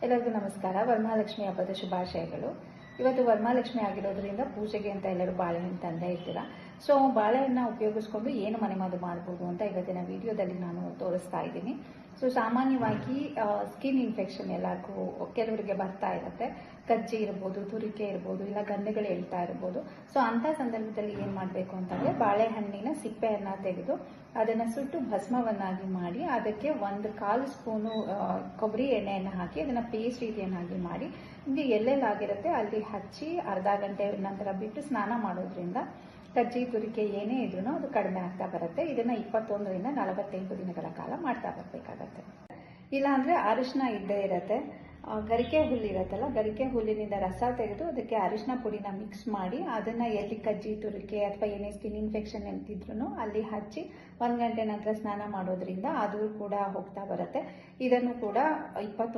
ಎಲ್ಲರಿಗೂ ನಮಸ್ಕಾರ. ವರಮಹಾಲಕ್ಷ್ಮಿ ಹಬ್ಬದ ಶುಭಾಶಯಗಳು. ಇವತ್ತು ವರಮಹಾಲಕ್ಷ್ಮಿ ಆಗಿರೋದ್ರಿಂದ ಪೂಜೆಗೆ ಅಂತ ಎಲ್ಲರೂ ಬಾಳೆಹಣ್ಣು ತಂದೇ ಇರ್ತೀರಾ. ಸೊ ಬಾಳೆಹಣ್ಣನ್ನ ಉಪಯೋಗಿಸ್ಕೊಂಡು ಏನು ಮನೆಮದ್ದು ಮಾಡ್ಬೋದು ಅಂತ ಇವತ್ತಿನ ವಿಡಿಯೋದಲ್ಲಿ ನಾನು ತೋರಿಸ್ತಾ ಇದ್ದೀನಿ. ಸೊ ಸಾಮಾನ್ಯವಾಗಿ ಸ್ಕಿನ್ ಇನ್ಫೆಕ್ಷನ್ ಎಲ್ಲರಿಗೂ ಕೆಲವರಿಗೆ ಬರ್ತಾ ಇರುತ್ತೆ. ಕಜ್ಜಿ ಇರ್ಬೋದು, ತುರಿಕೆ ಇರ್ಬೋದು, ಇಲ್ಲ ಗಂಧೆಗಳು ಹೇಳ್ತಾ ಇರ್ಬೋದು. ಸೊ ಅಂಥ ಸಂದರ್ಭದಲ್ಲಿ ಏನು ಮಾಡಬೇಕು ಅಂತಂದರೆ, ಬಾಳೆಹಣ್ಣಿನ ಸಿಪ್ಪೆಯನ್ನು ತೆಗೆದು ಅದನ್ನು ಸುಟ್ಟು ಭಸ್ಮವನ್ನಾಗಿ ಮಾಡಿ ಅದಕ್ಕೆ 1/4 ಸ್ಪೂನು ಕೊಬ್ಬರಿ ಎಣ್ಣೆಯನ್ನು ಹಾಕಿ ಅದನ್ನು ಪೇಸ್ಟ್ ರೀತಿಯನ್ನಾಗಿ ಮಾಡಿ ನಿಮಗೆ ಎಲ್ಲೆಲ್ಲಾಗಿರುತ್ತೆ ಅಲ್ಲಿ ಹಚ್ಚಿ ಅರ್ಧ ಗಂಟೆ ನಂತರ ಬಿಟ್ಟು ಸ್ನಾನ ಮಾಡೋದ್ರಿಂದ ಕಜ್ಜಿ ತುರಿಕೆ ಏನೇ ಇದ್ರೂ ಅದು ಕಡಿಮೆ ಆಗ್ತಾ ಬರುತ್ತೆ. ಇದನ್ನು 21ರಿಂದ 48 ದಿನಗಳ ಕಾಲ ಮಾಡ್ತಾ ಬರಬೇಕಾಗತ್ತೆ. ಇಲ್ಲಾಂದರೆ ಅರಿಶಿನ ಇದ್ದೇ ಇರುತ್ತೆ. ಗರಿಕೆ ಹುಲ್ಲು ಇರುತ್ತಲ್ಲ, ಗರಿಕೆ ಹುಲ್ಲಿನಿಂದ ರಸ ತೆಗೆದು ಅದಕ್ಕೆ ಅರಿಶಿನ ಪುಡಿನ ಮಿಕ್ಸ್ ಮಾಡಿ ಅದನ್ನು ಎಲ್ಲಿ ಕಜ್ಜಿ ತುರಿಕೆ ಅಥವಾ ಏನೇ ಸ್ಕಿನ್ ಇನ್ಫೆಕ್ಷನ್ ಅಂತಿದ್ರು ಅಲ್ಲಿ ಹಚ್ಚಿ 1 ಗಂಟೆ ನಂತರ ಸ್ನಾನ ಮಾಡೋದ್ರಿಂದ ಅದು ಕೂಡ ಹೋಗ್ತಾ ಬರುತ್ತೆ. ಇದನ್ನು ಕೂಡ 21